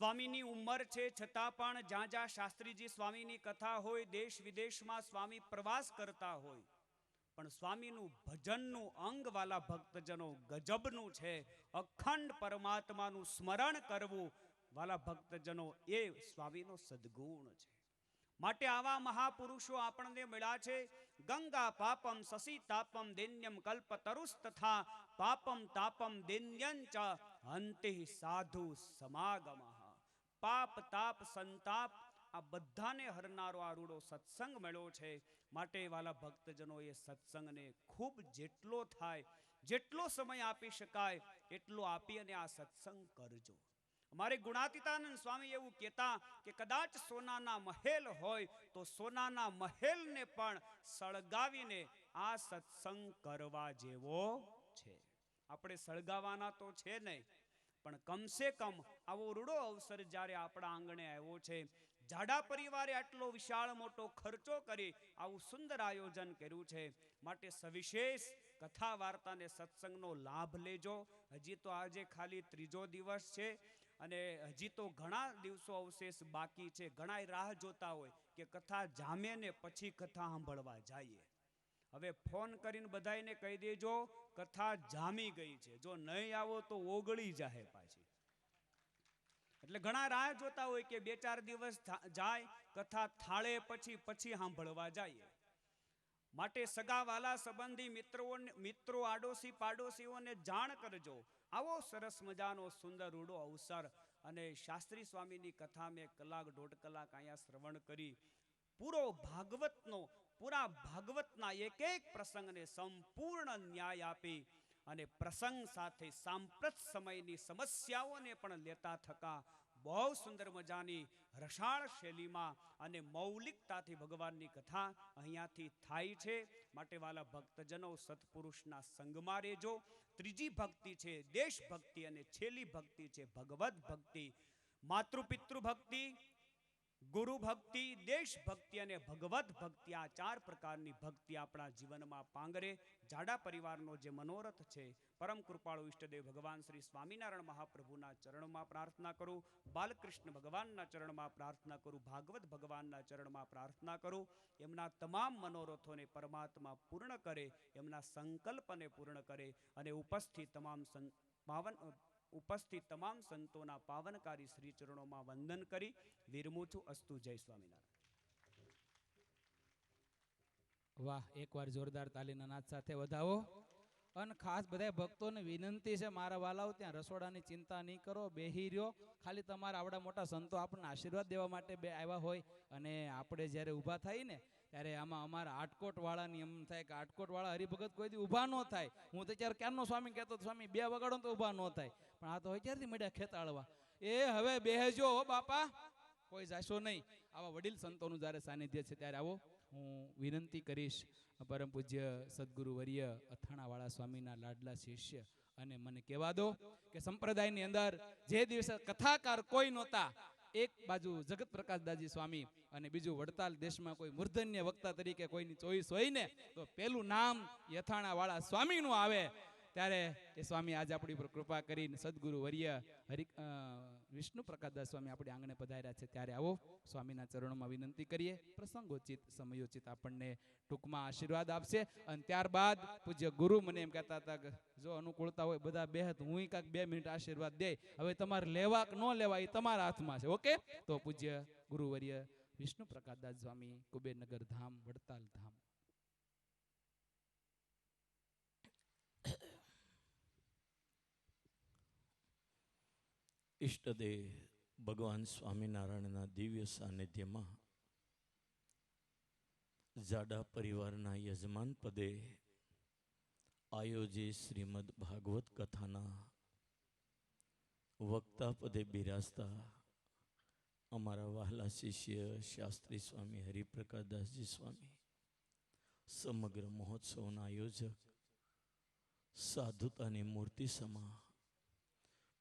સ્વામીની ઉંમર છે છતાં પણ જ્યાં જ્યાં શાસ્ત્રીજી સ્વામીની કથા હોય, દેશ વિદેશમાં સ્વામી પ્રવાસ કરતા હોય, પણ સ્વામીનું ભજનનું અંગ વાલા ભક્તજનો ગજબનું છે. અખંડ પરમાત્માનું સ્મરણ કરવું વાલા ભક્તજનો એ સ્વામીનો સદગુણ છે. માટે આવા મહાપુરુષો આપણને મળ્યા છે. ગંગા પાપમ શશી તાપમ દૈન્યમ કલ્પતરુસ તથા પાપમ તાપમ દૈન્યંચ હંતિ સાધુ સમાગમ. પાપ તાપ સંતાપ આ બધાને હરનારો આ રૂડો સત્સંગ મળ્યો છે. માટે વાલા ભક્તજનો એ સત્સંગને ખૂબ જેટલો થાય, જેટલો સમય આપી શકાય એટલો આપી અને આ સત્સંગ કરજો. અમારે ગુણાતીતાનંદ સ્વામી એવું કહેતા કે કદાચ સોનાના મહેલ હોય તો સોનાના મહેલને પણ સળગાવીને આ સત્સંગ કરવા જેવો છે. આપણે સળગાવાના તો છે નહીં, પણ કમસે કમ આવો રૂડો અવસર જ્યારે આપણા આંગણે આવ્યો છે, જાડા પરિવારે આટલો વિશાળ મોટો ખર્ચો કરી આવું સુંદર આયોજન કર્યું છે, માટે સવિશેષ કથા વાર્તાને સત્સંગનો લાભ લેજો. હજી તો આજે ખાલી ત્રીજો દિવસ છે અને હજી તો ઘણા દિવસો અવશેષ બાકી છે. ઘણા રાહ જોતા હોય કે કથા જામે ને પછી કથા સાંભળવા જઈએ. હવે ફોન કરીને બધાને કહી દેજો કથા જામી ગઈ છે, જો નહીં આવો તો ઓગળી જાહે પાછી. એટલે ઘણા રાહ જોતા હોય કે 2-4 દિવસ જાય કથા થાળે પછી સાંભળવા જઈએ. માટે સગા વાલા સંબંધી મિત્રો આડોશી પાડોશીઓને જાણ કરજો. આવો સરસ મજાનો સુંદર રૂડો અવસર અને શાસ્ત્રી સ્વામીની કથા મેં કલાક 1.5 કલાક અહીંયા શ્રવણ કરી. પૂરા ભાગવતના એક એક પ્રસંગને સંપૂર્ણ ન્યાય આપી અને પ્રસંગ સાથે સાંપ્રત સમયની સમસ્યાઓને પણ લેતા થકા બહુ સુંદર મજાની રસાળ શૈલીમાં અને મૌલિકતાથી ભગવાનની કથા અહીંયાથી થાય છે. માટે વાલા ભક્તજનો સત્પુરુષના સંગમાં રહેજો. ત્રીજી ભક્તિ છે દેશભક્તિ અને છેલ્લી ભક્તિ છે ભગવદ ભક્તિ. માતૃપિતૃ ભક્તિ, ગુરુ ભક્તિ, દેશ ભક્તિ અને ભગવદ ભક્તિ, આ 4 પ્રકારની ભક્તિ આપણા જીવનમાં પાંગરે. જાડા પરિવારનો જે મનોરથ છે પરમ કૃપાળુ ઈષ્ટદેવ ભગવાન શ્રી સ્વામિનારાયણ મહાપ્રભુના ચરણમાં પ્રાર્થના કરું, બાલકૃષ્ણ ભગવાનના ચરણમાં પ્રાર્થના કરું, ભાગવત ભગવાનના ચરણમાં પ્રાર્થના કરું. એમના તમામ મનોરથોને પરમાત્મા પૂર્ણ કરે, એમના સંકલ્પને પૂર્ણ કરે અને ઉપસ્થિત તમામ સંતોના પાવનકારી શ્રી ચરણોમાં વંદન કરી વિરમું છું. અસ્તુ. જય સ્વામિનારાયણ. વાહ, એકવાર જોરદાર તાલીના નાદ સાથે વધાવો. અને ખાસ બધા ભક્તોને વિનંતી છે, મારા વાલાઓ ત્યાં રસોડાની ચિંતા નહીં કરો, બેહી રહ્યો. ખાલી તમારા આવડા મોટા સંતો આપણને આશીર્વાદ દેવા માટે બે આવ્યા હોય અને આપણે જ્યારે ઊભા થાય ને ત્યારે આમાં અમારા આટકોટ વાળાની એમ થાય કે આટકોટ વાળા હરિભગત કોઈ દી ઊભા ન થાય. હું તો ત્યારે ક્યારનો સ્વામી કહેતો સ્વામી 2 વગાડો તો ઊભા ન થાય, પણ આ તો ક્યારથી મળ્યા ખેતાળવા. એ હવે બેહજો હો બાપા, કોઈ જાશો નહીં. આવા વડીલ સંતોનું જ્યારે સાનિધ્ય છે ત્યારે આવો. હું વિનંતી કરીશ પરમ પૂજ્ય સદગુરુ વર્ય અથાણાવાળા સ્વામીના લાડલા શિષ્ય, અને મને કહેવા દો કે સંપ્રદાયની અંદર જે દિવસે કથાકાર કોઈ નહોતા, એક બાજુ જગત પ્રકાશદાસજી સ્વામી અને બીજું વડતાલ દેશમાં કોઈ મૂર્ધન્ય વક્તા તરીકે કોઈની ચોઈસ હોય ને તો પેલું નામ અથાણાવાળા સ્વામીનું આવે. ત્યારે એ સ્વામી આજે આપણી ઉપર કૃપા કરીને સદગુરુ વર્ય વિષ્ણુ પ્રકાશદાસ સ્વામી આપણી આંગણે પધાર્યા છે. ત્યારે આવો સ્વામીના ચરણોમાં વિનંતી કરીએ. પ્રસંગોચિત સમયોચિત આપણને ટૂંકમાં આશીર્વાદ આપશે. અને ત્યારબાદ પૂજ્ય ગુરુ મને એમ કહેતા હતા કે જો અનુકૂળતા હોય બધા બેહત, હું કાંઈક 2 મિનિટ આશીર્વાદ દે. હવે તમારે લેવા કે ન લેવા એ તમારા હાથમાં છે. ઓકે, તો પૂજ્ય ગુરુવર્ય વિષ્ણુ પ્રકાશદાસ સ્વામી, કુબેરનગર ધામ, વડતાલ ધામ. ઈષ્ટદેવ ભગવાન સ્વામિનારાયણના દિવ્ય સાનિધ્યમાં જાડા પરિવારના યજમાન પદે આયોજિત શ્રીમદ ભાગવત કથાના વક્તા પદે બિરાજતા અમારા વહાલા શિષ્ય શાસ્ત્રી સ્વામી હરિપ્રકાશદાસજી સ્વામી, સમગ્ર મહોત્સવના આયોજક, સાધુતાની મૂર્તિ સમા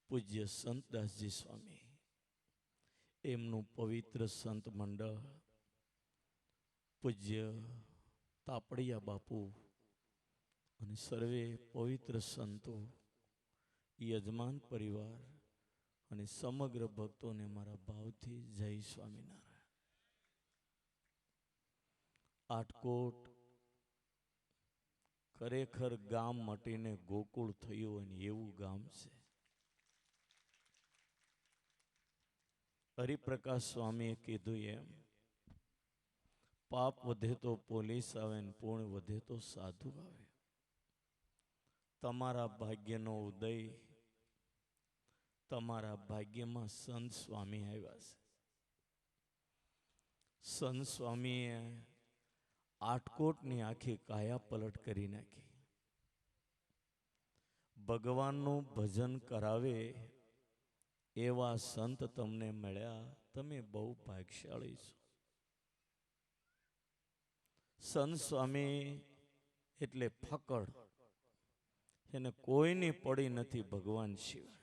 પૂજ્ય સંતદાસજી સ્વામી, એમનું પવિત્ર સંત મંડળ, પૂજ્ય તાપડિયા બાપુ અને સર્વે પવિત્ર સંતો, યજમાન પરિવાર અને સમગ્ર ભક્તોને મારા ભાવથી જય સ્વામિનારાયણ. આટકોટ ખરેખર ગામ મટીને ગોકુળ થયું અને એવું ગામ છે. હરિપ્રકાશ સ્વામીએ કીધું એમ, પાપ વધે તો પોલીસ આવે ને પુણ્ય વધે તો સાધુ આવે. તમારા ભાગ્યનો ઉદય, તમારા ભાગ્યમાં સંત સ્વામી આવ્યા છે. સંત સ્વામીએ આટકોટની આખી કાયા પલટ કરી નાખી. ભગવાનનું ભજન કરાવે એવા સંત તમને મળ્યા, તમે બહુ ભાગ્યશાળી છો. સંત સ્વામી એટલે ફકડ, એને કોઈની પડી નથી ભગવાન સિવાય.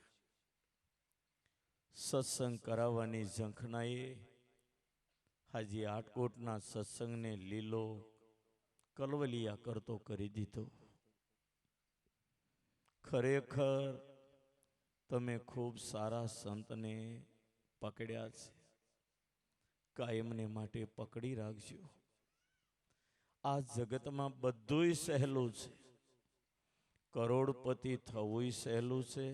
સત્સંગ કરાવવાની ઝંખનાએ હાજી આટકોટના સત્સંગને લીલો કલવલિયા કરતો કરી દીધો. ખરેખર તમે ખૂબ સારા સંતને પકડ્યા છે. કાયમને માટે પકડી રાખજો. આ જગતમાં બધુંય સહેલું છે. કરોડપતિ થવું સહેલું છે,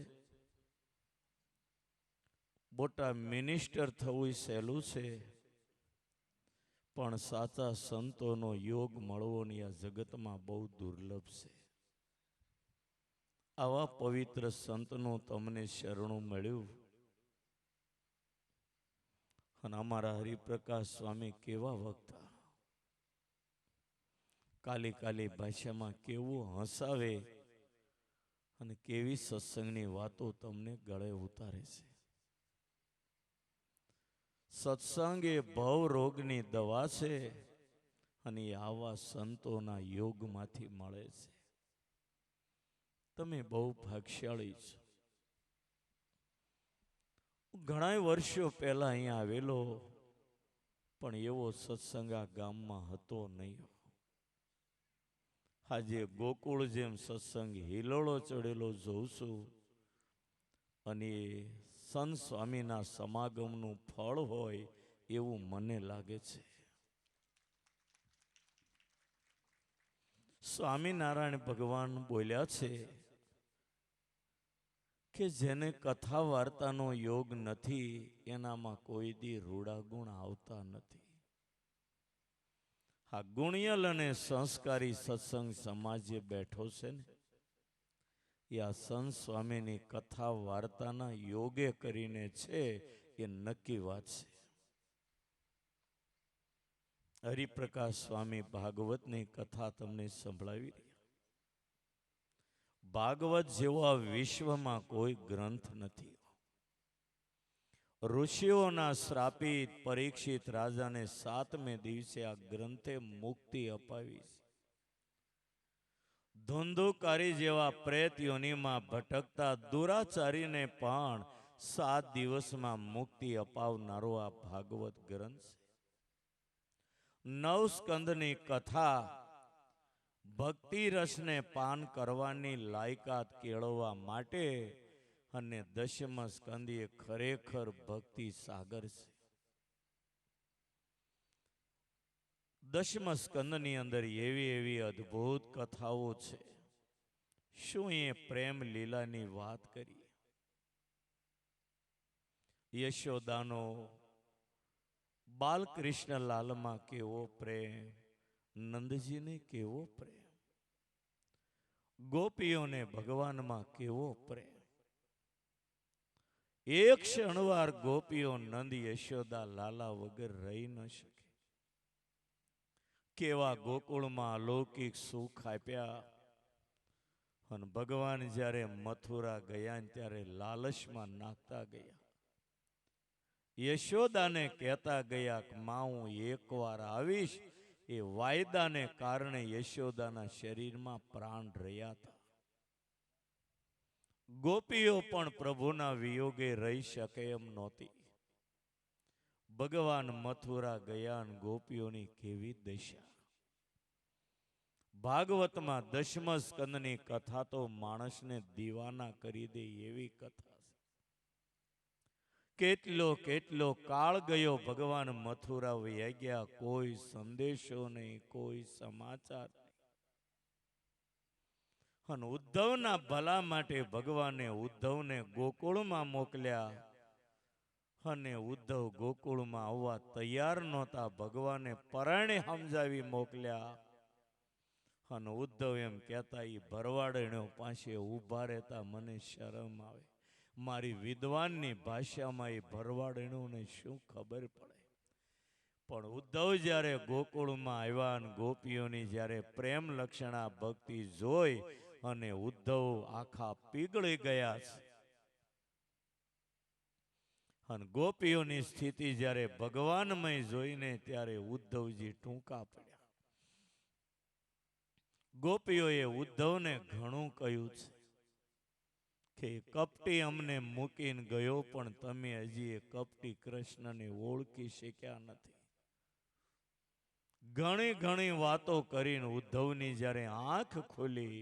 મોટા મિનિસ્ટર થવું સહેલું છે, પણ સાચા સંતોનો યોગ મળવો ને આ જગતમાં બહુ દુર્લભ છે. આવા પવિત્ર સંતનું તમને શરણું મળ્યું. અને અમારા હરિપ્રકાશ સ્વામી કેવા વક્તા, કાલી કાલી ભાષામાં કેવું હસાવે અને કેવી સત્સંગની વાતો તમને ગળે ઉતારે છે. સત્સંગ એ ભવ રોગની દવા છે અને આવા સંતોના યોગમાંથી મળે છે. તમે બહુ ભાગ્યશાળી છો. ઘણા વર્ષો પહેલા અહીંયા આવેલો, પણ એવો સત્સંગ આ ગામમાં હતો નહીં. આજે ગોકુળ જેમ સત્સંગ હિલોળો ચડેલો જોઉં છું, અને સંત સ્વામીના સમાગમનું ફળ હોય એવું મને લાગે છે. સ્વામિનારાયણ ભગવાન બોલ્યા છે કે જેને કથા વાર્તાનો યોગ નથી એનામાં કોઈ દી રૂડા ગુણ આવતા નથી. આ ગુણિયલ અને સંસ્કારી સત્સંગ સમાજ જે બેઠો છે ને, એ આ સંત સ્વામીની કથા વાર્તાના યોગે કરીને છે, એ નક્કી વાત છે. હરિપ્રકાશ સ્વામી ભાગવતની કથા તમને સંભળાવી રહ્યા. ભાગવત જેવા વિશ્વમાં કોઈ ગ્રંથ નથી. ઋષિઓના શ્રાપિત પરીક્ષિત રાજાને 7મે દિવસે આ ગ્રંથે મુક્તિ અપાવી. ધુંધુકારી જેવા પ્રેત યોનિમાં ભટકતા દુરાચારીને પણ 7 દિવસમાં મુક્તિ અપાવનારો આ ભાગવત ગ્રંથ છે. 9 સ્કંદની કથા ભક્તિ રસને પાન કરવાની લાયકાત કેળવવા માટે, અને 10મ સ્કંદ એ ખરેખર ભક્તિ સાગર છે. 10મ સ્કંદની અંદર એવી એવી અદ્ભુત કથાઓ છે. શું એ પ્રેમ લીલાની વાત કરીએ. યશોદાનો બાલકૃષ્ણ લાલમાં કેવો પ્રેમ, નંદજીને કેવો પ્રેમ, ગોપીઓને ભગવાનમાં કેવો પ્રેમ. એક ક્ષણવાર ગોપીઓ નંદ યશોદા લાલા વગર રહી ન શકે. કેવા ગોકુળમાં અલૌકિક સુખ આપ્યા. અને ભગવાન જ્યારે મથુરા ગયા ત્યારે લાલચમાં નાખતા ગયા. યશોદાને કહેતા ગયા કે માં હું એકવાર આવીશ. એ વાયદાને કારણે યશોદાના શરીરમાં પ્રાણ રહ્યા હતા. ગોપીઓ પણ પ્રભુના વિયોગે રહી શકે એમ નહોતી. ભગવાન મથુરા ગયા અને ગોપીઓની કેવી દશા. ભાગવતમાં 10મ સ્કંદની કથા તો માણસને દીવાના કરી દે એવી કથા છે. કેટલો કેટલો કાળ ગયો, ભગવાન મથુરા વયા ગયા, કોઈ સંદેશો નહીં, કોઈ સમાચાર નહીં. અને ઉદ્ધવના ભલા માટે ભગવાને ઉદ્ધવને ગોકુળમાં મોકલ્યા. અને ઉદ્ધવ ગોકુળમાં આવવા તૈયાર નહોતા, ભગવાને પરાણે સમજાવી મોકલ્યા. અને ઉદ્ધવ એમ કહેતા, એ ભરવાડેણો પાસે ઊભા રહેતા મને શરમ આવે. મારી વિદ્વાનની ભાષામાં એ ભરવાડેણોને શું ખબર પડે. પણ ઉદ્ધવ જ્યારે ગોકુળમાં આવ્યા અને ગોપીઓની જ્યારે પ્રેમ લક્ષણા ભક્તિ જોઈ અને ઉદ્ધવ આખા પીગળી ગયા છે. અને ગોપીઓની સ્થિતિ જ્યારે ભગવાનમય જોઈને ત્યારે ઉદ્ધવજી ટૂંકા પડ્યા. ગોપીઓએ ઉદ્ધવને ઘણું કહ્યું છે કે કપટી અમને મૂકીને ગયો, પણ તમે હજી એ કપટી કૃષ્ણને ઓળખી શક્યા નથી. ઘણી ઘણી વાતો કરીને ઉદ્ધવની જ્યારે આંખ ખુલી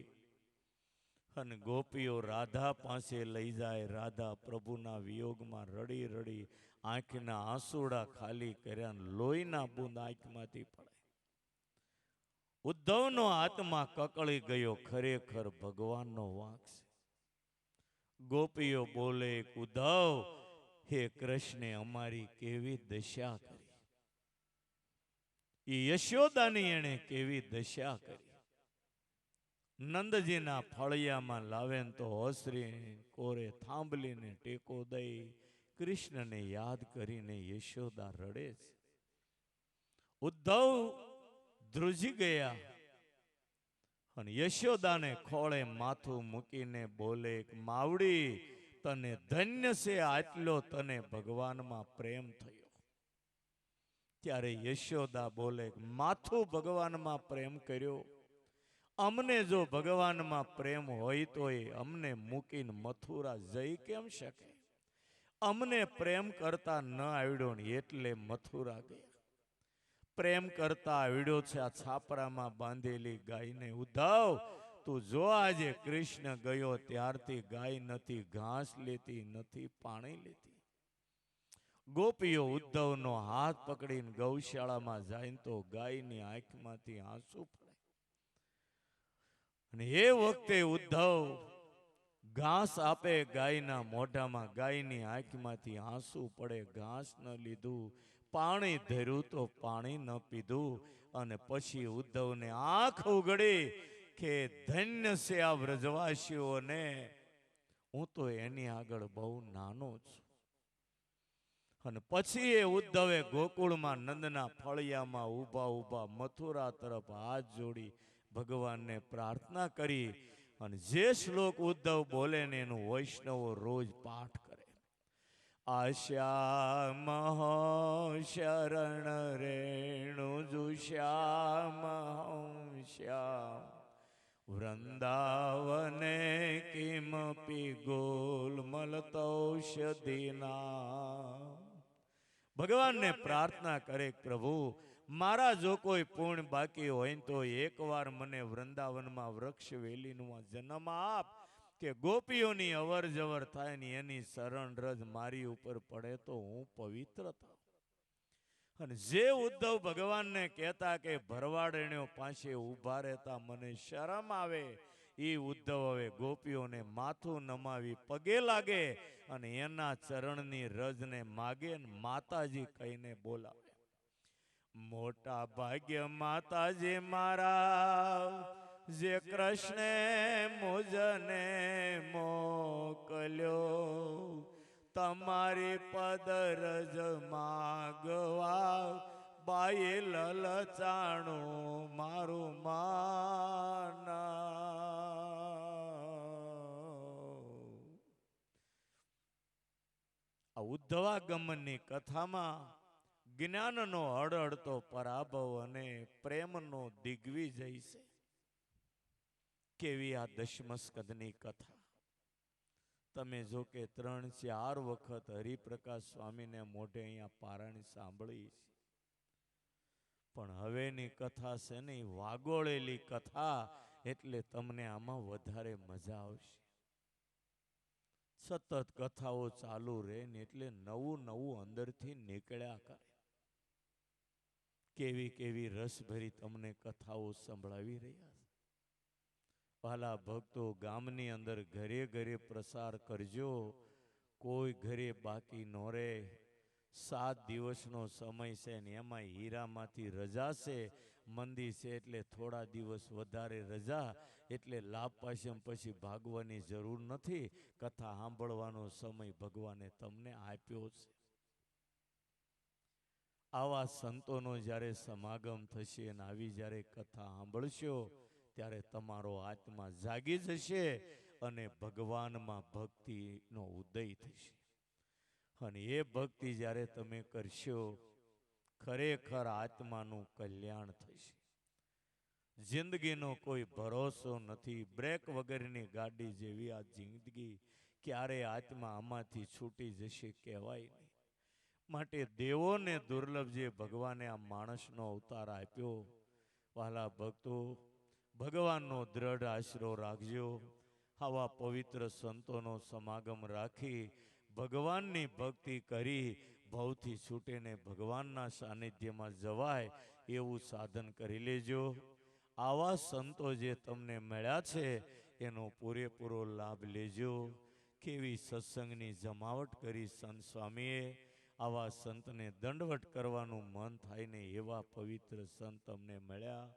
અને ગોપીઓ રાધા પાસે લઈ જાય, રાધા પ્રભુના વિયોગમાં રડી રડી આંખના આંસુડા ખાલી કર્યા, લોહીના બૂંદ આંખમાંથી પડે. ઉદ્ધવનો આત્મા કકળી ગયો, ખરેખર ભગવાનનો વાંક છે. ગોપીઓ બોલે, ઉદ્ધવ, હે કૃષ્ણે અમારી કેવી દશા કરી, એ યશોદાની એણે કેવી દશા કરી. નંદજીના ફળિયામાં લાવે તો હોસરી કોરે થાંભલીને ટેકો દઈ કૃષ્ણને યાદ કરીને યશોદા રડે છે. ઉદ્ધવ ધ્રુજી ગયા અને યશોદાને ખોળે માથું મૂકીને બોલે, માવડી, તને ધન્ય છે, આટલો તને ભગવાનમાં પ્રેમ થયો. ત્યારે યશોદા બોલે, માથું ભગવાનમાં પ્રેમ કર્યો. અમને જો ભગવાનમાં પ્રેમ હોય તો એ અમને મૂકીને મથુરા જઈ કેમ શકે? અમને પ્રેમ કરતા ન આવડ્યો ને એટલે મથુરા ગયા. પ્રેમ કરતા આવડ્યો છે આ છાપરામાં બાંધેલી ગાયને. ઉદ્ધવ, તું જો આજે કૃષ્ણ ગયો ત્યારથી ગાય નથી ઘાસ લેતી, નથી પાણી લેતી. ગોપીઓ ઉદ્ધવનો હાથ પકડીને ગૌશાળામાં જાય તો ગાયની આંખમાંથી આંસુ પડે. અને એ વખતે ઉદ્ધવ ઘાસ આપે ગાયના મોઢામાં, ગાયની આંખમાંથી આંસુ પડે. ઘાસ ન લીધું, પાણી ધર્યું તો પાણી ન પીધું. અને પછી ઉદ્ધવને આંખ ઉઘડી કે ધન્ય છે આ વ્રજવાસીઓને, હું તો એની આગળ બહુ નાનો છું. અને પછી એ ઉદ્ધવે ગોકુળમાં નંદના ફળિયામાં ઊભા ઊભા મથુરા તરફ હાથ જોડી ભગવાનને પ્રાર્થના કરી. અને જે શ્લોક ઉદ્ધવ બોલે ને એનું વૈષ્ણવો રોજ પાઠ કરે. આશ્યામ શરણ રેણુ જુશ્યામ શ્યામ વૃંદાવને કિમપી ગોલમલતૌષધીના. ભગવાનને પ્રાર્થના કરે, પ્રભુ, મારા જો કોઈ પૂર્ણ બાકી હોય તો એકવાર મને વૃંદાવનમાં વૃક્ષ વેલીનમાં જન્મ આપ, કે ગોપીઓની અવર જવર થાય ને એની શરણ રજ મારી ઉપર પડે તો હું પવિત્ર થાઉં. અને જે ઉદ્ધવ ભગવાનને કહેતા કે ભરવાડેણ્યો પાસે ઊભા રહેતા મને શરમ આવે, એ ઉદ્ધવ હવે ગોપીઓને માથું નમાવી પગે લાગે અને એના ચરણની રજને માગે ને માતાજી કહીને બોલાવે. મોટા ભાગ્ય માતાજી મારા, જે કૃષ્ણે મુજને મોકલ્યો, તમારી પદરજ માગવા બાઈ લલચાણું મારું માના. આ ઉદ્ધવાગમનની કથામાં જ્ઞાનનો હળહળતો પરાભવ અને પ્રેમનો દિગ્વિજય છે. કેવી આ દશમસ્કંદની કથા. તમે જો કે 3-4 વખત હરિપ્રકાશ સ્વામીને મોઢે અહીંયા પારાયણ સાંભળી છે. પણ હવેની કથા છે ને વાગોળેલી કથા, એટલે તમને આમાં વધારે મજા આવશે. સતત કથાઓ ચાલુ રહે ને એટલે નવું નવું અંદરથી નીકળ્યા કરે. કેવી કેવી રસભરી તમને કથાઓ સંભળાવી રહ્યા છે. વાલા ભક્તો, ગામની અંદર ઘરે ઘરે પ્રસાર કરજો, કોઈ ઘરે બાકી ન રહે. 7 દિવસનો સમય છે ને એમાં હીરામાંથી રજા છે, મંદી છે એટલે થોડા દિવસ વધારે રજા, એટલે લાભ પાસમ પછી ભાગવાની જરૂર નથી. કથા સાંભળવાનો સમય ભગવાને તમને આપ્યો છે. આવા સંતોનો જ્યારે સમાગમ થશે અને આવી જ્યારે કથા સાંભળશો ત્યારે તમારો આત્મા જાગી જશે અને ભગવાનમાં ભક્તિનો ઉદય થશે. અને એ ભક્તિ જ્યારે તમે કરશો, ખરેખર આત્માનું કલ્યાણ થશે. જિંદગીનો કોઈ ભરોસો નથી. બ્રેક વગરની ગાડી જેવી આ જિંદગી, ક્યારે આત્મા આમાંથી છૂટી જશે કહેવાય નહીં. માટે દેવોને દુર્લભ જે ભગવાને આ માણસનો અવતાર આપ્યો. વાલા ભક્તો, ભગવાનનો દ્રઢ આશરો રાખજો. આવા પવિત્ર સંતોનો સમાગમ રાખી ભગવાનની ભક્તિ કરી ભવથી છૂટીને ભગવાનના સાનિધ્યમાં જવાય એવું સાધન કરી લેજો. આવા સંતો જે તમને મળ્યા છે એનો પૂરેપૂરો લાભ લેજો. કેવી સત્સંગની જમાવટ કરી સંત સ્વામીએ. આવા સંતને દંડવટ કરવાનું મન થાય ને એવા પવિત્ર સંત તમને મળ્યા.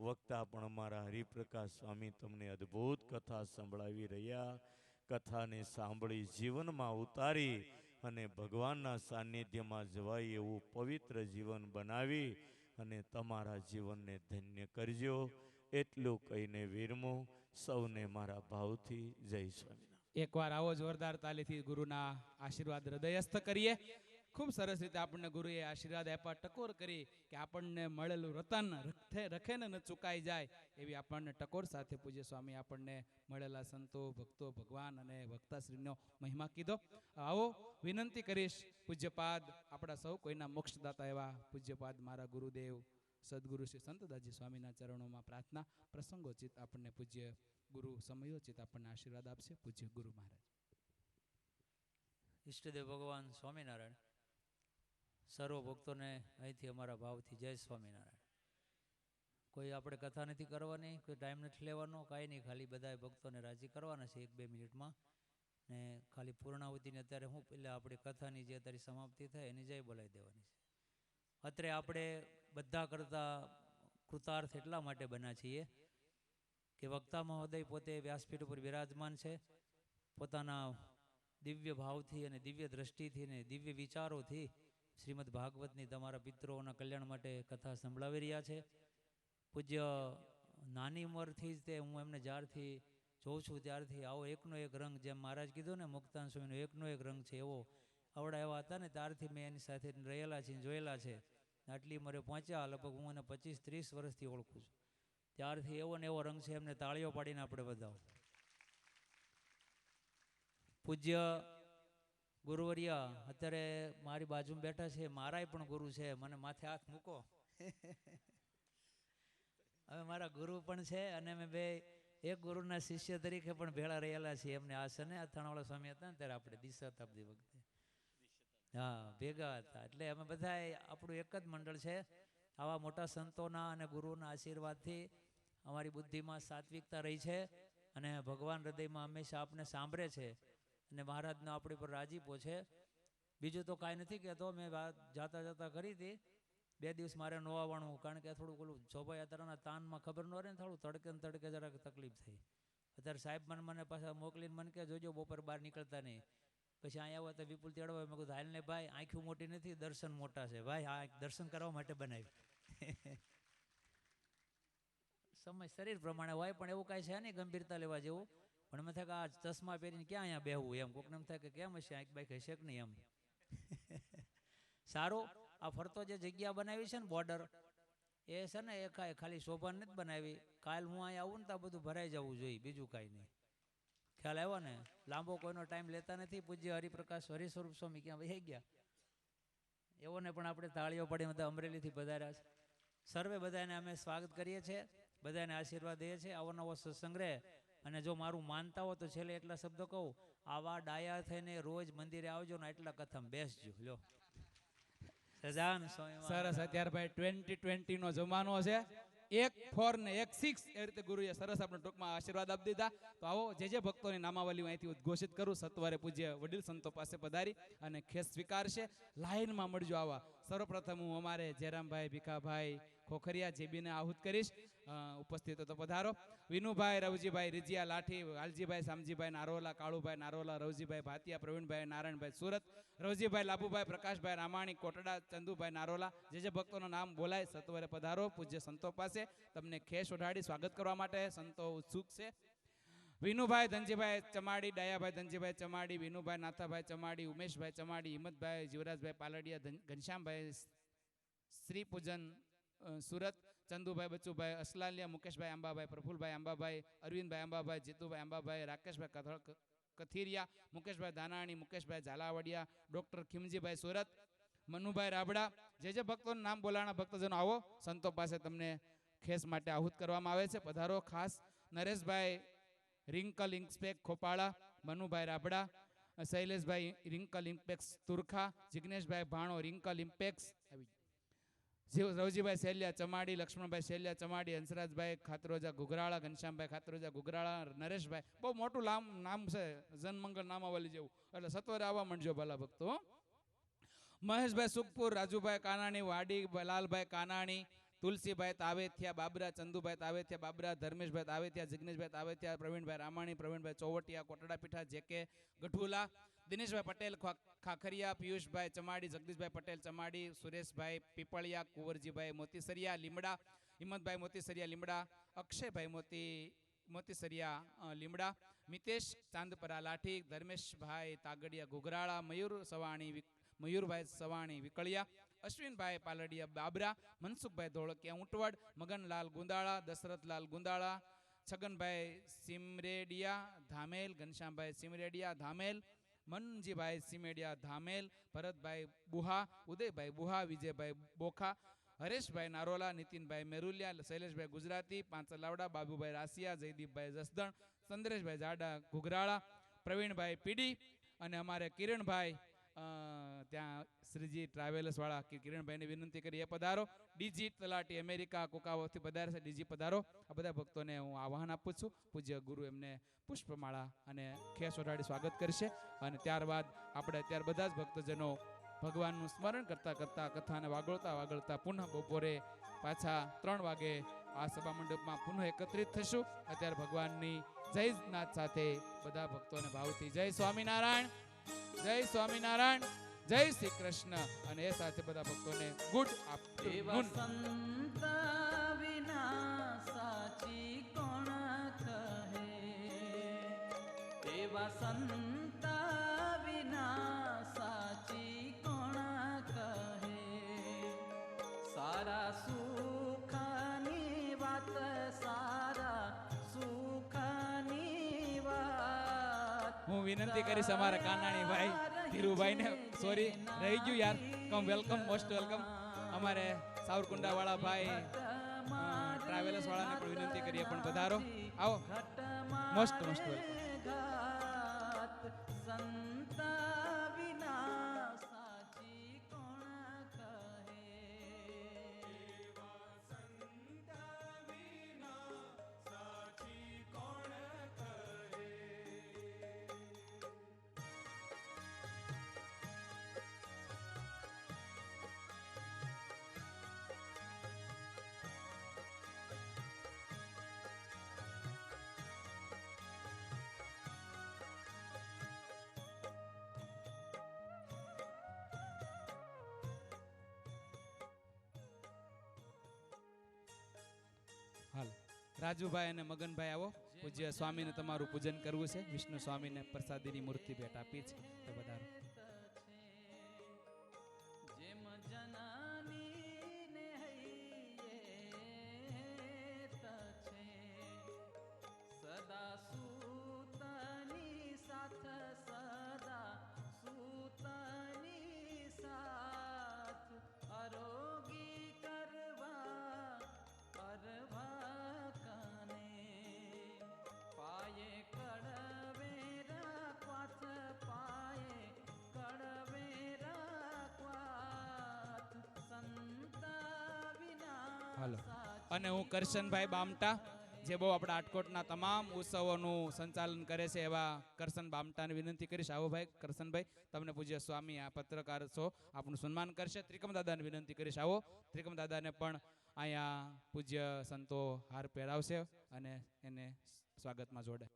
વક્તા પણ અમારા હરિપ્રકાશ સ્વામી તમને અદ્ભુત કથા સંભળાવી રહ્યા. કથાને સાંભળી જીવનમાં ઉતારી અને ભગવાનના સાનિધ્યમાં જવાય એવું પવિત્ર જીવન બનાવી અને તમારા જીવનને ધન્ય કરજો. એટલું કહીને વિરમું. સૌને મારા ભાવથી જય સ્વામિનારાયણ. એકવાર આવો જોરદાર તાલીથી ગુરુના આશીર્વાદ હૃદયસ્થ કરીએ. ખૂબ સરસ રીતે આપણને ગુરુએ આશીર્વાદ આપ્યા, ટકોર કરી કે આપણને મળેલું રતન રખે ને ન ચુકાઈ જાય એવી આપણને ટકોર સાથે પૂજ્ય સ્વામી આપણને મળેલા સંતો, ભક્તો, ભગવાન અને ભક્તાશ્રીનો મહિમા કીધો. આવો વિનંતી કરીશ, પૂજ્યપાદ આપણા સૌ કોઈના મોક્ષદાતા એવા પૂજ્યપાદ મારા ગુરુદેવ સદગુરુ શ્રી સંતદાસજી સ્વામીના ચરણોમાં પ્રાર્થના. પ્રસંગોચિત આપણને પૂજ્ય ગુરુ સમયોચિત આપણને આશીર્વાદ આપશે. પૂજ્ય ગુરુ મહારાજ. ઈષ્ટદેવ ભગવાન સ્વામિનારાયણ. સર્વ ભક્તોને અહીંથી અમારા ભાવથી જય સ્વામિનારાયણ. કોઈ આપણે કથા નથી કરવાની, કોઈ ટાઈમ નથી લેવાનો, કાંઈ નહીં. ખાલી બધા ભક્તોને રાજી કરવાના છે 1-2 મિનિટમાં. ને ખાલી પૂર્ણાહુતિની અત્યારે હું એટલે આપણી કથાની જે અત્યારે સમાપ્તિ થાય એની જય બોલાવી દેવાની છે. અત્રે આપણે બધા કરતાં કૃતાર્થ એટલા માટે બન્યા છીએ કે વક્તા મહોદય પોતે વ્યાસપીઠ ઉપર બિરાજમાન છે. પોતાના દિવ્ય ભાવથી અને દિવ્ય દ્રષ્ટિથી અને દિવ્ય વિચારોથી શ્રીમદ ભાગવતની તમારા પિતૃઓના કલ્યાણ માટે કથા સંભળાવી રહ્યા છે. પૂજ્ય નાની ઉંમરથી જ તે હું એમને જ્યારથી જોઉં છું ત્યારથી આવો એકનો એક રંગ, જેમ મહારાજ કીધું ને મુક્તાન સ્વામીનો એકનો એક રંગ છે, એવો આવડા એવા હતા ને ત્યારથી મેં એની સાથે રહેલા છે, જોયેલા છે. આટલી ઉંમરે પહોંચ્યા, લગભગ હું એને 25-30 વર્ષથી ઓળખું છું. ત્યારથી એવો ને એવો રંગ છે. એમને તાળીઓ પાડીને આપણે બધાઓ. પૂજ્ય ગુરુવર્યા અત્યારે મારી બાજુમાં બેઠા છે, મારાય પણ ગુરુ છે. મને માથે હાથ મૂકો. હવે મારા ગુરુ પણ છે અને અમે બે એક ગુરુના શિષ્ય તરીકે પણ ભેળા રહેલા છીએ. એમને આ છે ને અથાણાવાળા સ્વામી હતા ને ત્યારે આપણે દિશતાબ્દી વખતે હા ભેગા હતા. એટલે અમે બધા આપણું એક જ મંડળ છે. આવા મોટા સંતોના અને ગુરુના આશીર્વાદથી અમારી બુદ્ધિમાં સાત્વિકતા રહી છે અને ભગવાન હૃદયમાં હંમેશા આપને સાંભળે છે અને મહારાજનો આપણી પર રાજીપો છે. બીજું તો કાંઈ નથી કહેતો. મેં વાત જાતા જાતા કરી હતી. 2 દિવસ મારે ન આવવાનું, કારણ કે થોડુંક ઓલું શોભાયાત્રાના તાનમાં ખબર ન રહે ને, થોડું તડકે ને તડકે જરાક તકલીફ થઈ. અત્યારે સાહેબ મને પાછા મોકલીને મને કે જોજો બપોર બહાર નીકળતા નહીં. પછી અહીંયા આવ્યા તો વિપુલ તેડવા. મેં કીધું હાલ ને ભાઈ, આંખ્યું મોટી નથી, દર્શન મોટા છે ભાઈ. આ દર્શન કરવા માટે બનાવી. સમય શરીર પ્રમાણે હોય પણ એવું કાંઈ છે નહીં ગંભીરતા લેવા જેવું. પણ એમ થાય કે આ ચશ્મા પહેરીને ક્યાં અહીંયા બેહવું એમ. કોકને એમ થાય કે કેમ હશે, આંખ બાઈક હશે કે નહીં એમ. સારું, આ ફરતો જે જગ્યા બનાવી છે ને બોર્ડર, એ છે ને એ ખાલી શોભા નથી બનાવી. કાલ હું અહીંયા આવું ને તો બધું ભરાઈ જવું જોઈએ, બીજું કાંઈ નહીં. ખ્યાલ આવ્યો ને? લાંબો કોઈનો ટાઈમ લેતા નથી. પૂજ્ય હરિપ્રકાશ હરિસ્વરૂપ સ્વામી ક્યાં વહી ગયા, એવોને પણ આપણે તાળીઓ પાડીને બધા અમરેલીથી પધાર્યા છે. સર્વે બધાને અમે સ્વાગત કરીએ છીએ, બધાને આશીર્વાદ દઈએ છીએ. આવો નવો સત્સંગ રહે. અને જો મારું માનતા હો તો છેલ્લે એટલા શબ્દો કહું. આવા ડાયા થઈને રોજ મંદિરે આવજો ને એટલા કથામાં બેસજો લ્યો. સજાન સ્વામી સરસ. અત્યારે ભાઈ 2020 નો જમાનો છે. 1 4 ને 1 6 એ રીતે ગુરુએ સરસ આપણે ટૂંકમાં આશીર્વાદ આપી દીધા. તો આવો જે ભક્તોની નામાવલી હું અહીંથી ઉદ્ઘોષિત કરું. સત્વરે પૂજ્ય વડીલ સંતો પાસે પધારી અને ખેસ સ્વીકારશે. લાઈનમાં મળજો આવા. સર્વપ્રથમ હું અમારે જયરામભાઈ ભીખાભાઈ ખોખરિયા જેબીને આહુત કરીશ. ઉપસ્થિત તો પધારો. વિનુભાઈ, રવજીભાઈ રીજિયા લાઠી, વાલજીભાઈ, શામજીભાઈ નારોલા, કાળુભાઈ નારોલા, રવજીભાઈ ભાતિયા, પ્રવીણભાઈ નારાયણભાઈ સુરત, રવજીભાઈ લાભુભાઈ, પ્રકાશભાઈ રામાણી કોટડા, ચંદુભાઈ નારોલા. જે ભક્તોનું નામ બોલાય સત્વરે પધારો. પૂજ્ય સંતો પાસે તમને ખેસ ઓઢાડી સ્વાગત કરવા માટે સંતો ઉત્સુક છે. વિનુભાઈ ધનજીભાઈ ચમાડી, ડાયાભાઈ ધનજીભાઈ ચમાડી, વિનુભાઈ નાથાભાઈ ચમાડી, ઉમેશભાઈ ચમાડી, હિંમતભાઈ જીવરાજભાઈ પાલડિયા, ઘનશ્યામભાઈ શ્રી પૂજન સુરત, ચંદુભાઈ બચુભાઈ અસલાલિયા, મુકેશભાઈ આંબાભાઈ, પ્રફુલભાઈ આંબાભાઈ, અરવિંદભાઈ આંબાભાઈ, જીતુભાઈ આંબાભાઈ, રાકેશભાઈ કથિરિયા, મુકેશભાઈ ધાનાણી, મુકેશભાઈ ઝાલાવાડિયા, ડોક્ટર ખીમજીભાઈ સુરત, મનુભાઈ રાબડા. જે ભક્તોનું નામ બોલાણા ભક્તજનો આવો. સંતો પાસે તમને ખેસ માટે આહુત કરવામાં આવે છે. પધારો. ખાસ નરેશભાઈ રિંકલ ઇન્સ્પેક ખોપાળા, મનુભાઈ રાબડા, શૈલેષભાઈ રિંકલ ઇમ્પેક્સ તુરખા, જિગ્નેશભાઈ ભાણો રિંકલ ઇમ્પેક્સ, રવજીભાઈ શૈલ્યા ચમાડી, લક્ષ્મણભાઈ શૈલ્યા ચમાડી, હંસરાજભાઈ ખાતરોજા ઘુઘરાળા, ઘનશ્યામભાઈ ખાતરોજા ઘુઘરાળા, નરેશભાઈ. બહુ મોટું નામ છે, જનમંગળ નામાવલી જેવું. એટલે સત્વરે આવવા માંડજો ભલા ભક્તો. મહેશભાઈ સુખપુર, રાજુભાઈ કાનાણી, વાડી લાલભાઈ કાનાણી, તુલસીભાઈ તાવેથિયા બાબરા, ચંદુભાઈ તાવેથિયા બાબરા, ધર્મેશભાઈ તાવેથિયા, જિગ્નેશભાઈ તાવેથિયા, પ્રવીણભાઈ રામાણી, પ્રવીણભાઈ ચોવટિયા કોટડા પીઠા, જેકે ગઢુલા, દિનેશભાઈ પટેલ ખાખરિયા, પિયુષભાઈ ચમાડી, જગદીશભાઈ પટેલ ચમાડી, સુરેશભાઈ પીપળિયા, કુંવરજીભાઈ મોતીસરિયા લીમડા, હિંમતભાઈ મોતીસરિયા લીમડા, અક્ષયભાઈ મોતીસરિયા લીમડા, મિતેશ ચાંદપરા લાઠી, ધર્મેશભાઈ તાગડિયા ઘુઘરાળા, મયુરભાઈ સવાણી વિકળિયા, અશ્વિનભાઈ પાલડિયા બાબરા, મનસુખભાઈ ધોળકિયા ઊંટવડ, મગનલાલ ગુંદાળા, દશરથલાલ ગુંદાળા, છગનભાઈ સિમરેડિયા ધામેલ, ઘનશ્યામભાઈ સિમરેડિયા ધામેલ, મનજીભાઈ સિમેડિયા ધામેલ, ભરતભાઈ બુહા, ઉદયભાઈ બુહા, વિજયભાઈ બોખા, હરેશભાઈ નારોલા, નીતિનભાઈ મેરુલિયા, શૈલેષભાઈ ગુજરાતી, પાંચલાવડા, બાબુભાઈ રાસિયા, જયદીપભાઈ જસદણ, ચંદ્રેશભાઈ જાડા ઘુઘરાળા, પ્રવીણભાઈ પીડી અને અમારે કિરણભાઈ ત્યાં શ્રીજી ટ્રાવેલર્સ વાળા કિરણભાઈને વિનંતી કરી એ પધારો. ડીજી તલાટી અમેરિકા કોકાઓથી પધારે છે. ડીજી પધારો. આ બધા ભક્તોને હું આહ્વાન આપું છું. પૂજ્ય ગુરુ એમને પુષ્પમાળા અને ખેસ ઓઢાડી સ્વાગત કરશે. અને ત્યારબાદ આપણે અત્યારે બધા જ ભક્તજનો ભગવાનનું સ્મરણ કરતા કરતા કથાને વાગળતા પુનઃ બપોરે પાછા 3 વાગે આ સભા મંડપમાં પુનઃ એકત્રિત થશું. અત્યારે ભગવાનની જયનાથ સાથે બધા ભક્તોને ભાવથી જય સ્વામિનારાયણ, જય સ્વામિનારાયણ, જય શ્રી કૃષ્ણ. અને એ સાથે બધા ભક્તોને ગુડ આફ્ટરનૂન. સંત વિના સાચી કોણ કહે, એવા સંત વિના સાચી કોણ કહે, સારા સુખની વાત, સારા સુખની વાત. હું વિનંતી કરીશ અમારા કાનાણી ભાઈ ધીરુભાઈ ને, સોરી રહી ગયું યાર, વેલકમ, મોસ્ટ વેલકમ. અમારે સાવરકુંડા વાળા ભાઈ ટ્રાવેલર્સ વાળાને પણ વિનંતી કરીએ પણ પધારો, આવો, મોસ્ટ વેલકમ. સંત વિના સાચી કોણ કહે, હાલ રાજુભાઈ અને મગનભાઈ આવો. પૂજ્ય સ્વામીને તમારું પૂજન કરવું છે. વિષ્ણુ સ્વામીને પ્રસાદીની મૂર્તિ ભેટ આપી છે, તો પધારો. જેમ જનની ને હૈયે તછે, સદા સૂતની સાથ, સદા સૂતની સાથ, આરોગી કરવા અરવા કને, પાયે કડવે રાખવાથ હાલો. અને હું કરશનભાઈ બામટા, જે બહુ આપણા આટકોટના તમામ ઉત્સવોનું સંચાલન કરે છે એવા કરશન બામટાને વિનંતી કરીશ. આવો ભાઈ કરશનભાઈ, તમને પૂજ્ય સ્વામી આ પત્રકાર છો આપનું સન્માન કરશે. ત્રિકમ દાદાને વિનંતી કરીશ. આવો, ત્રિકમ દાદાને પણ અહીંયા પૂજ્ય સંતો હાર પહેરાવશે અને એને સ્વાગતમાં જોડે.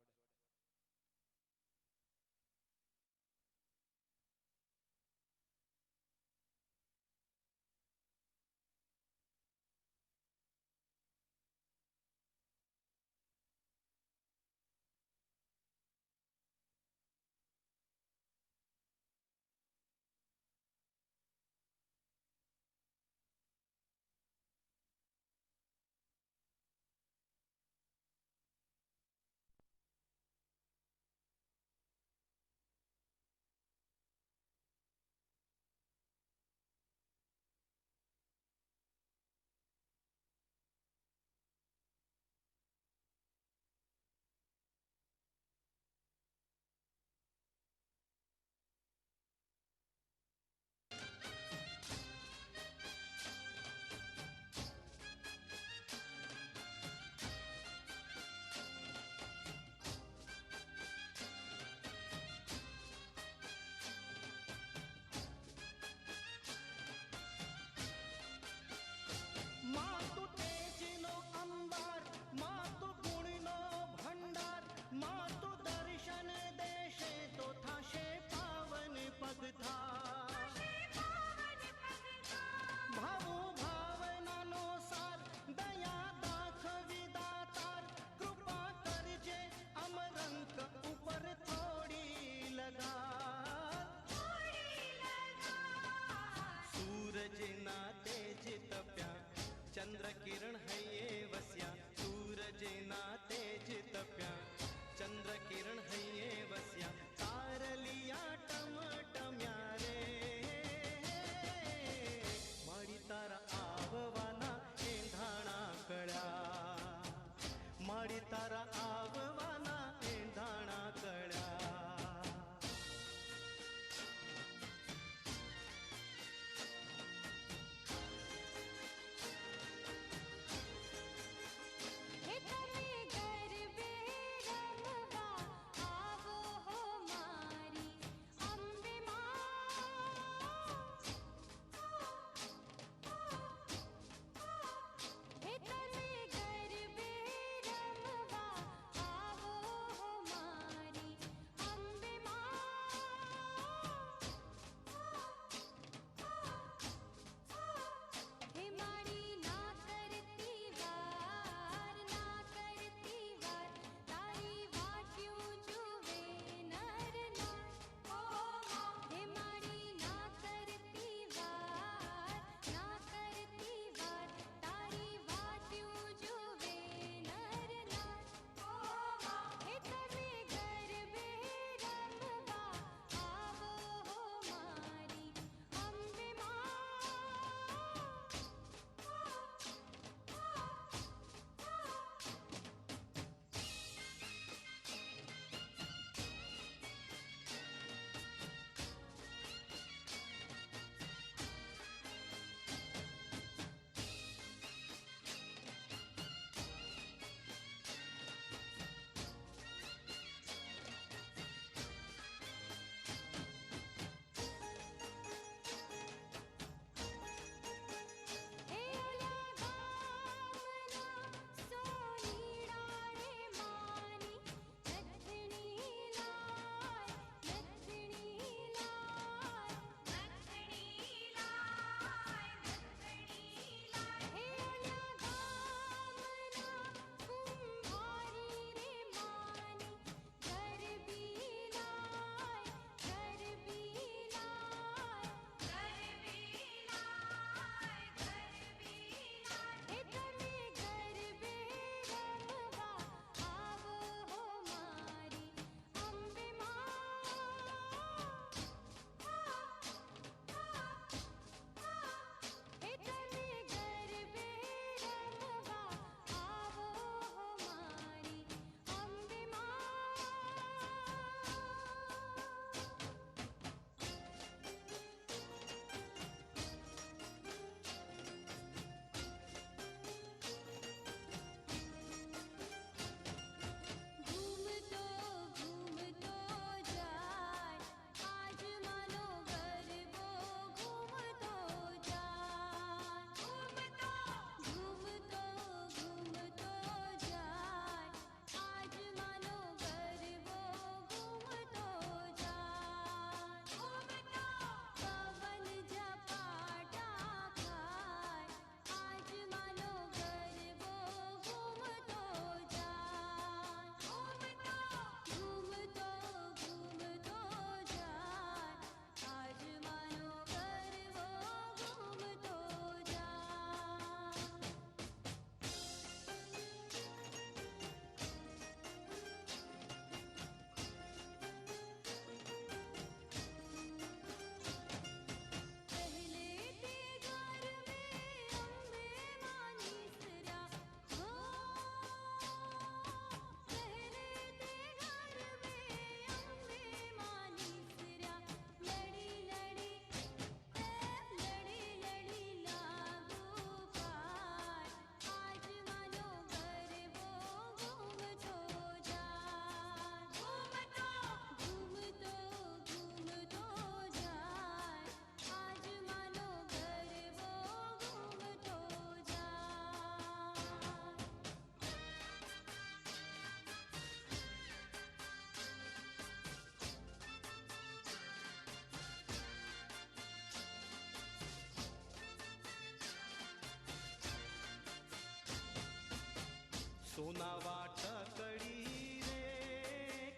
सोना वाटकडी रे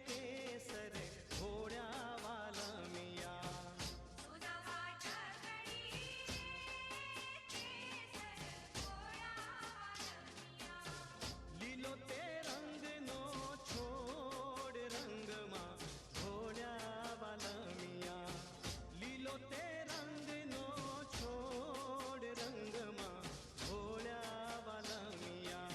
केसर घोड्या वालमिया લીલો તે રંગનો છોડ રંગમાં ઘોડ્યા વાલમિયા લીલો તે રંગનો છોડ રંગમાં ઘોડ્યા વાલમિયા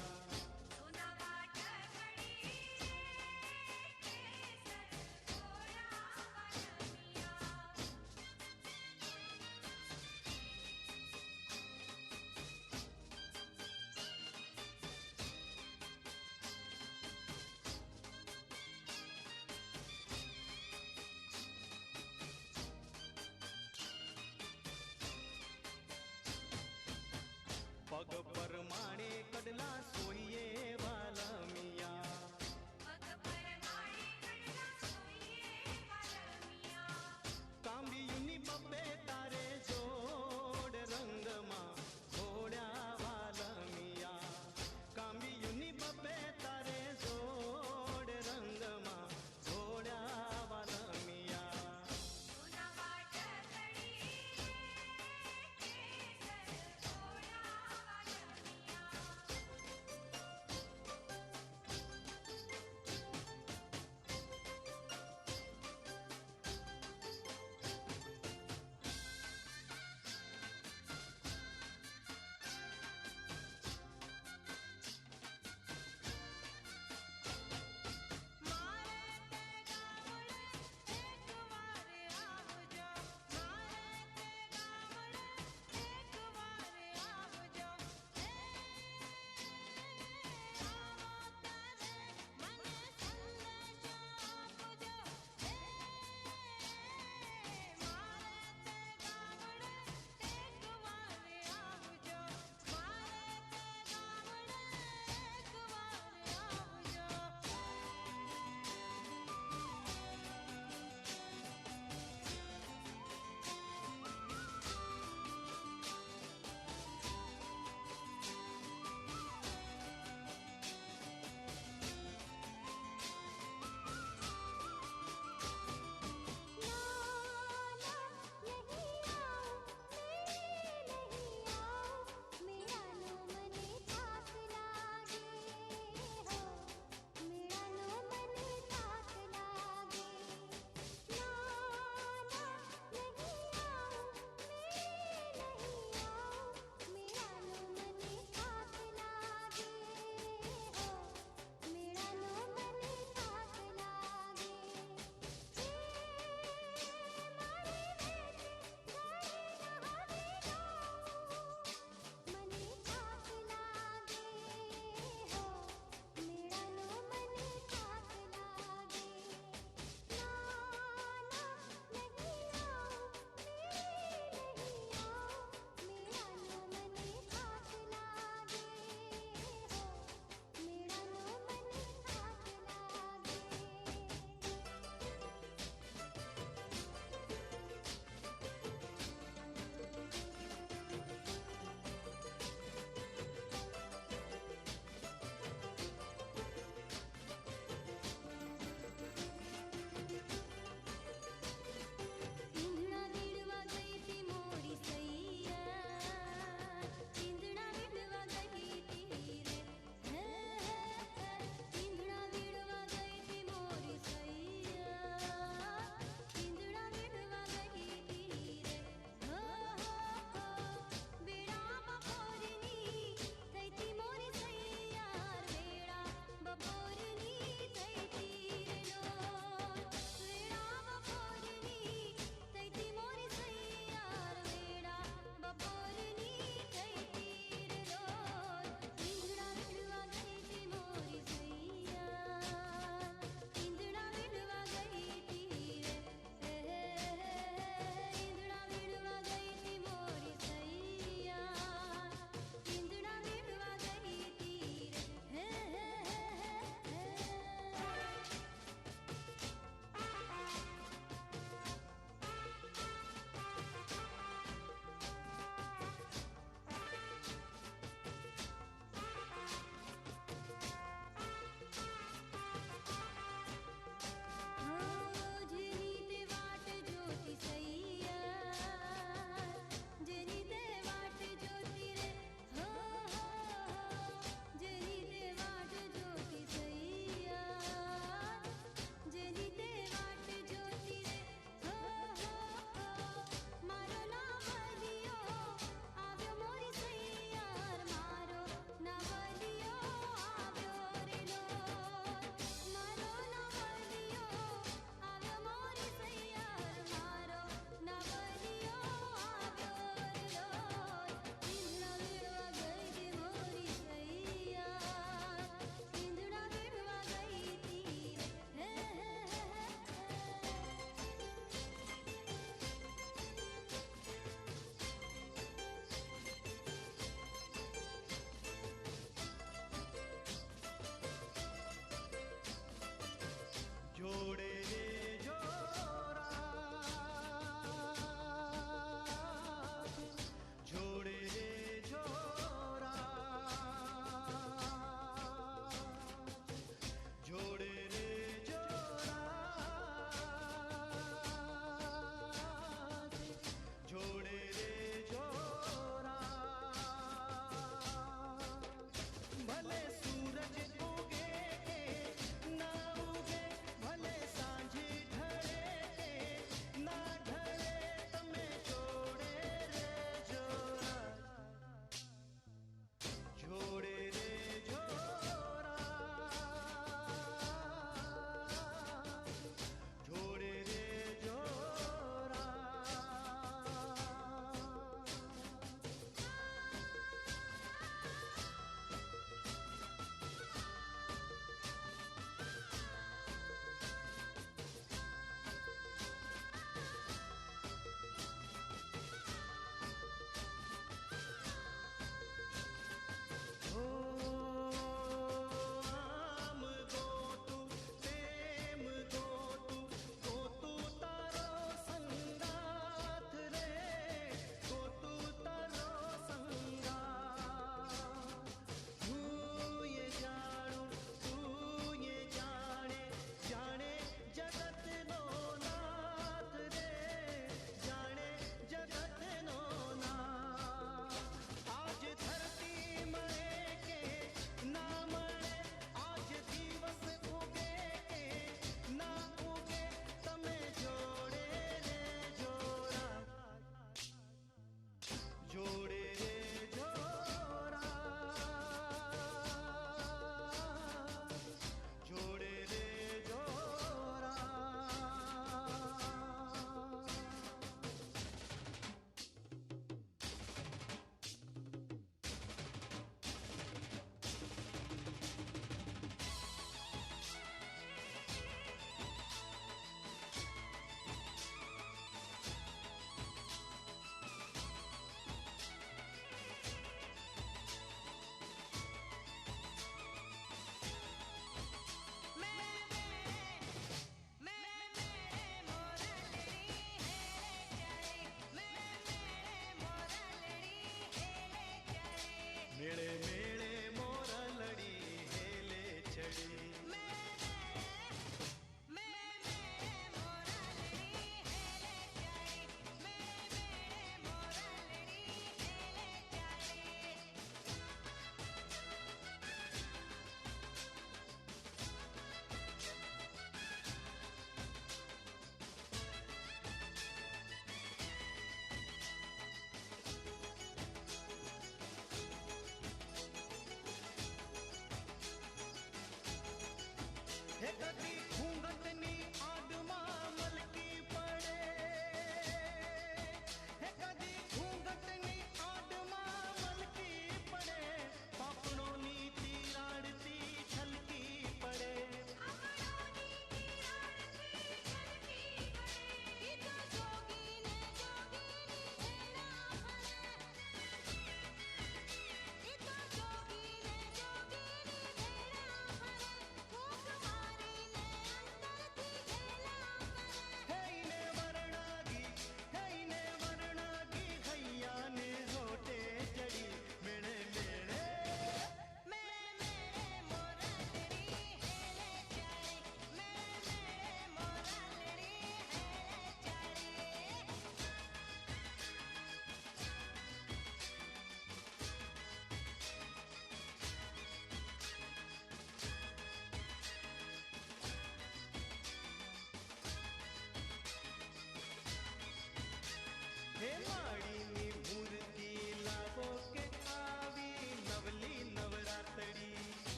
પગ પર માણે કડલા સોઈએ વાલમિયા કાંબિયુની બબ્બે તારે જોડ રંગમાં ઘોડ્યા વાલમિયા કાંબિયુની બબ્બે તારે જોડ રંગમાં ઘોડ્યા વાલમિયા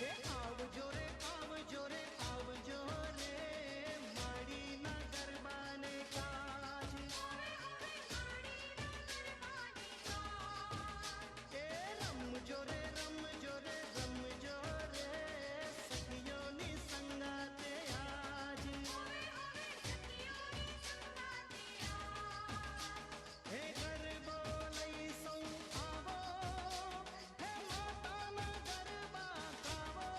હે આવજો રે આવજો રે આવજો રે માડીના ગરબાને કાજ એ રમજો રે રમજો રે રમજો રે સખીઓની સંગાતે આજ હે ગરબો લઈ સૌ આવો હે માતાના ગરબા ગાવો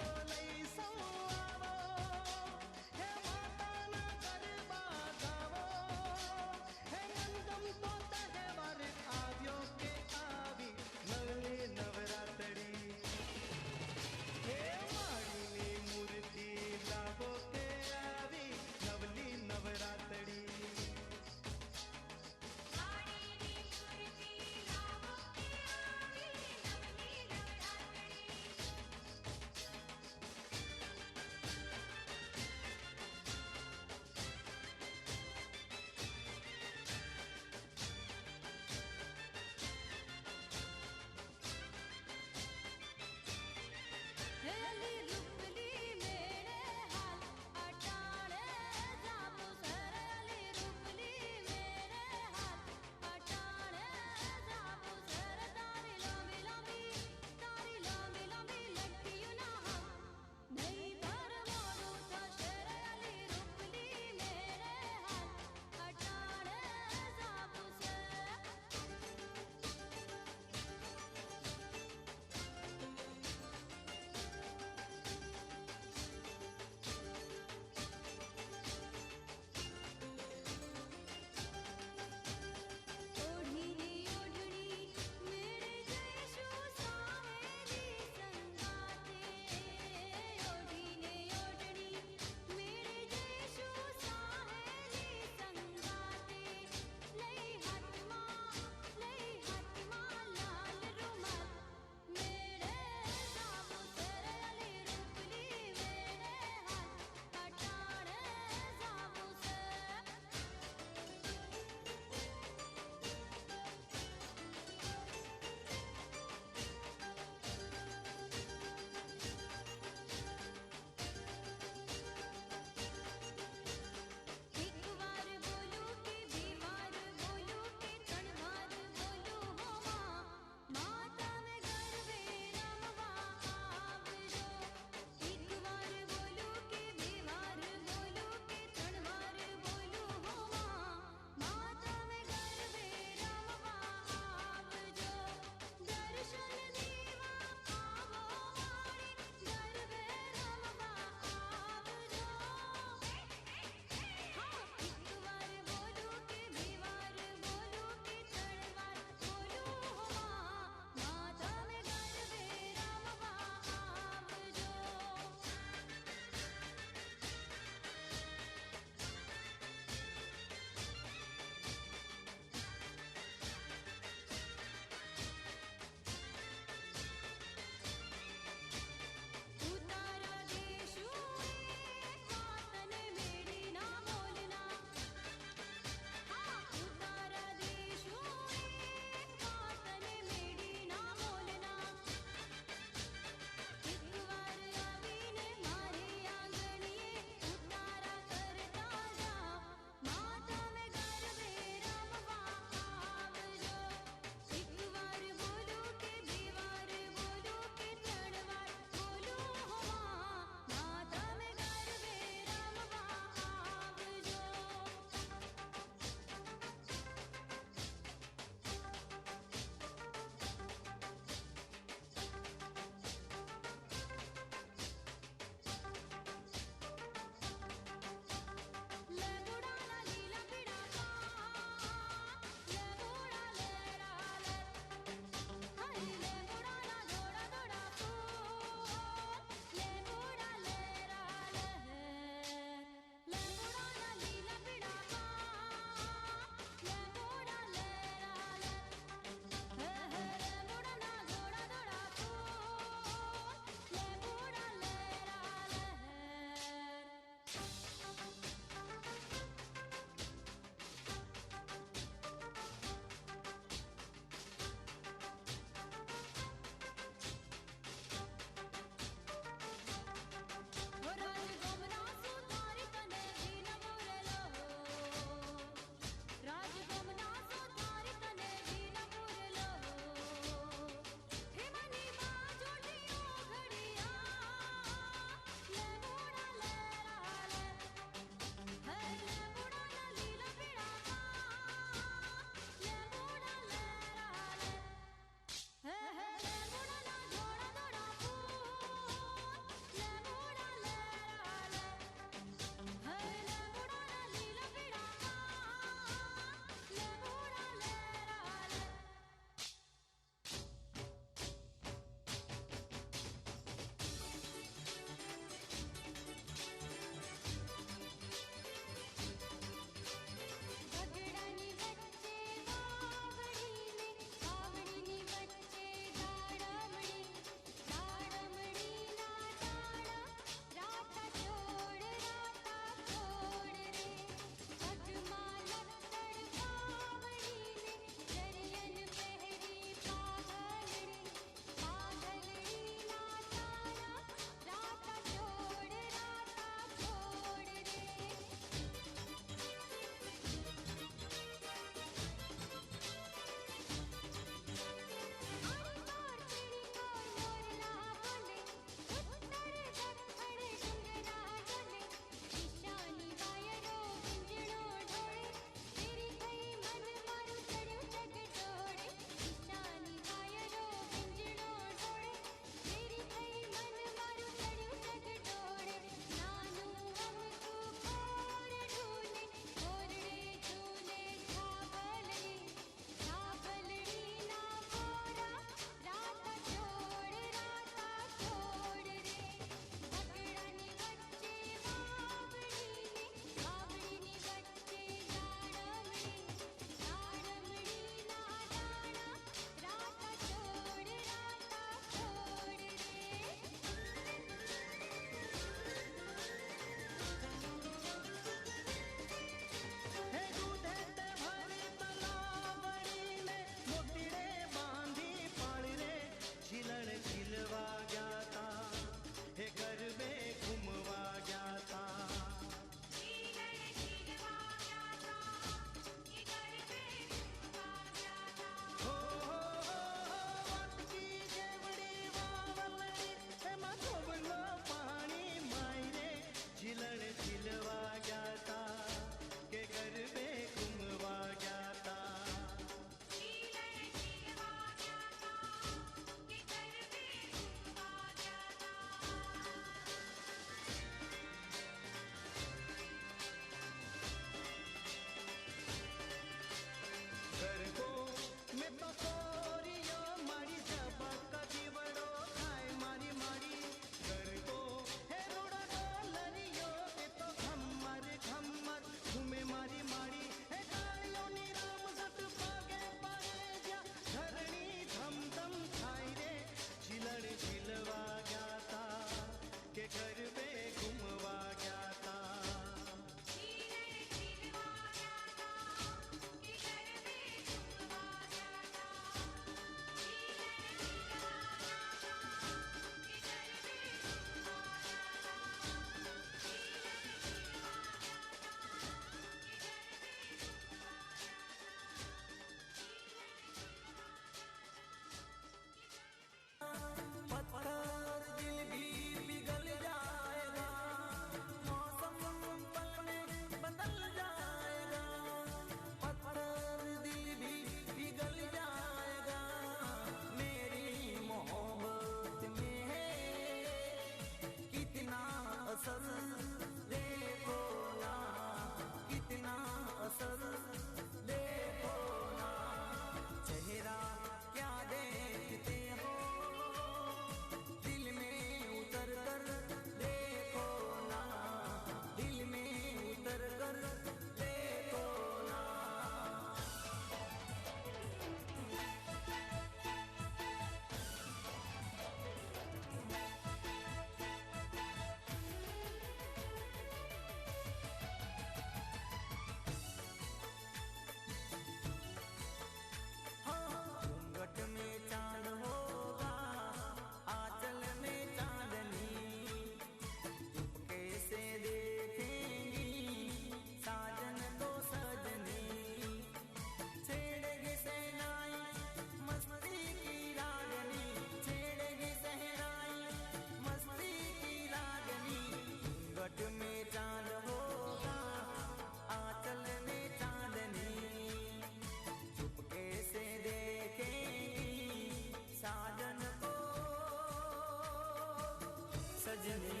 सजनी